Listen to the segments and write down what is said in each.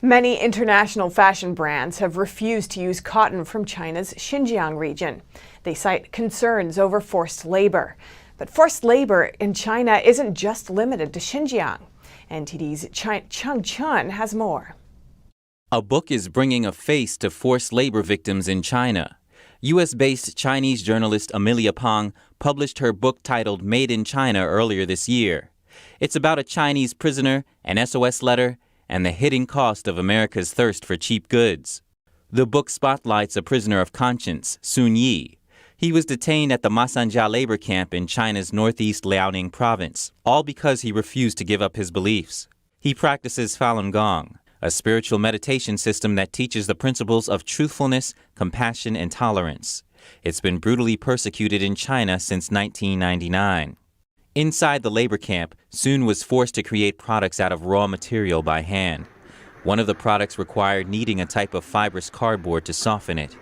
Many international fashion brands have refused to use cotton from China's Xinjiang region. They cite concerns over forced labor. But forced labor in China isn't just limited to Xinjiang. NTD's Chung Chun has more. A book is bringing a face to forced labor victims in China. U.S.-based Chinese journalist Amelia Pang published her book titled Made in China earlier this year. It's about a Chinese prisoner, an SOS letter, and the hidden cost of America's thirst for cheap goods. The book spotlights a prisoner of conscience, Sun Yi. He was detained at the Masanja labor camp in China's northeast Liaoning province, all because he refused to give up his beliefs. He practices Falun Gong, a spiritual meditation system that teaches the principles of truthfulness, compassion, and tolerance. It's been brutally persecuted in China since 1999. Inside the labor camp, Sun was forced to create products out of raw material by hand. One of the products required kneading a type of fibrous cardboard to soften it.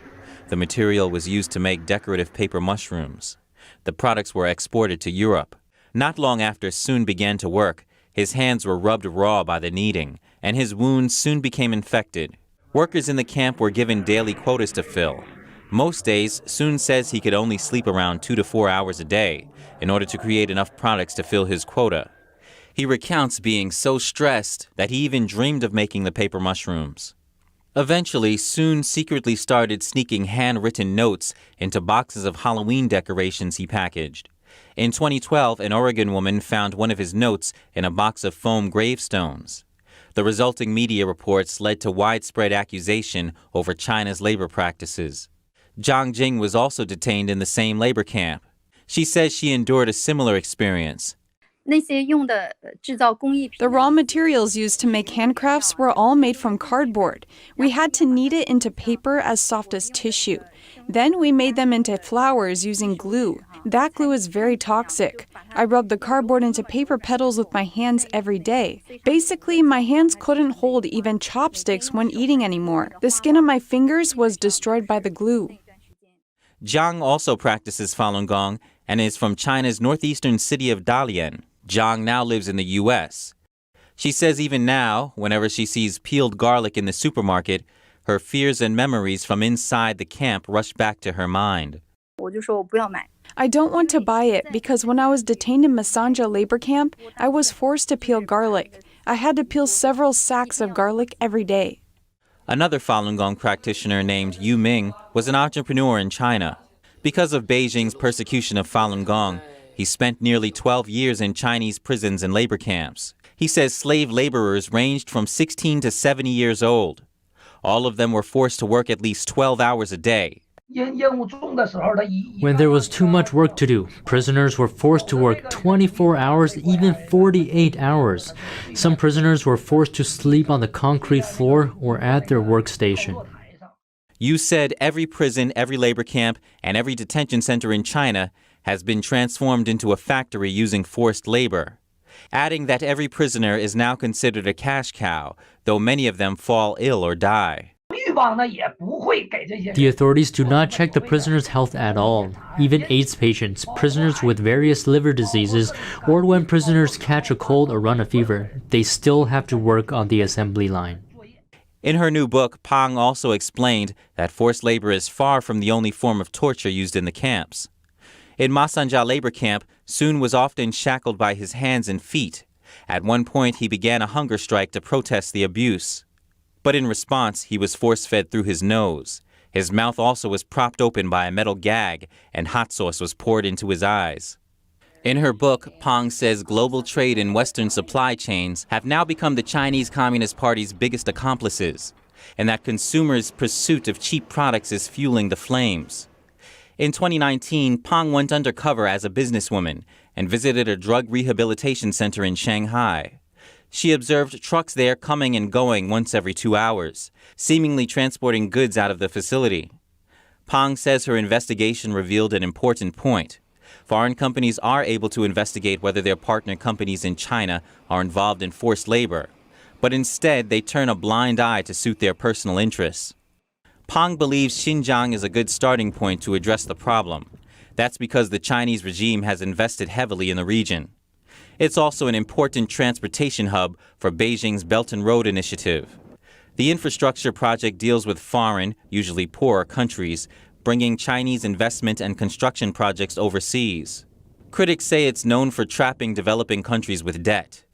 The material was used to make decorative paper mushrooms. The products were exported to Europe. Not long after Sun began to work, his hands were rubbed raw by the kneading, and his wounds soon became infected. Workers in the camp were given daily quotas to fill. Most days, Sun says he could only sleep around 2 to 4 hours a day in order to create enough products to fill his quota. He recounts being so stressed that he even dreamed of making the paper mushrooms. Eventually, Sun secretly started sneaking handwritten notes into boxes of Halloween decorations he packaged. In 2012, an Oregon woman found one of his notes in a box of foam gravestones. The resulting media reports led to widespread accusation over China's labor practices. Zhang Jing was also detained in the same labor camp. She says she endured a similar experience. The raw materials used to make handcrafts were all made from cardboard. We had to knead it into paper as soft as tissue. Then we made them into flowers using glue. That glue is very toxic. I rubbed the cardboard into paper petals with my hands every day. Basically, my hands couldn't hold even chopsticks when eating anymore. The skin of my fingers was destroyed by the glue. Zhang also practices Falun Gong and is from China's northeastern city of Dalian. Zhang now lives in the U.S. She says even now, whenever she sees peeled garlic in the supermarket, her fears and memories from inside the camp rush back to her mind. I don't want to buy it because when I was detained in Masanja labor camp, I was forced to peel garlic. I had to peel several sacks of garlic every day. Another Falun Gong practitioner named Yu Ming was an entrepreneur in China. Because of Beijing's persecution of Falun Gong, he spent nearly 12 years in Chinese prisons and labor camps. He says slave laborers ranged from 16 to 70 years old. All of them were forced to work at least 12 hours a day. When there was too much work to do, prisoners were forced to work 24 hours, even 48 hours. Some prisoners were forced to sleep on the concrete floor or at their workstation. You said every prison, every labor camp, and every detention center in China has been transformed into a factory using forced labor, adding that every prisoner is now considered a cash cow, though many of them fall ill or die. The authorities do not check the prisoners' health at all. Even AIDS patients, prisoners with various liver diseases, or when prisoners catch a cold or run a fever, they still have to work on the assembly line. In her new book, Pang also explained that forced labor is far from the only form of torture used in the camps. In Masanja labor camp, Sun was often shackled by his hands and feet. At one point, he began a hunger strike to protest the abuse. But in response, he was force-fed through his nose. His mouth also was propped open by a metal gag, and hot sauce was poured into his eyes. In her book, Pang says global trade and Western supply chains have now become the Chinese Communist Party's biggest accomplices, and that consumers' pursuit of cheap products is fueling the flames. In 2019, Pang went undercover as a businesswoman and visited a drug rehabilitation center in Shanghai. She observed trucks there coming and going once every 2 hours, seemingly transporting goods out of the facility. Pang says her investigation revealed an important point. Foreign companies are able to investigate whether their partner companies in China are involved in forced labor, but instead they turn a blind eye to suit their personal interests. Pang believes Xinjiang is a good starting point to address the problem. That's because the Chinese regime has invested heavily in the region. It's also an important transportation hub for Beijing's Belt and Road Initiative. The infrastructure project deals with foreign, usually poor, countries, bringing Chinese investment and construction projects overseas. Critics say it's known for trapping developing countries with debt.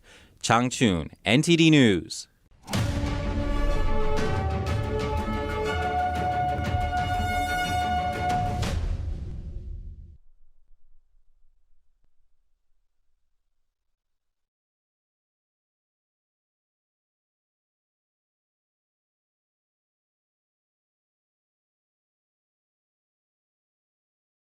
Chang Chun, NTD News.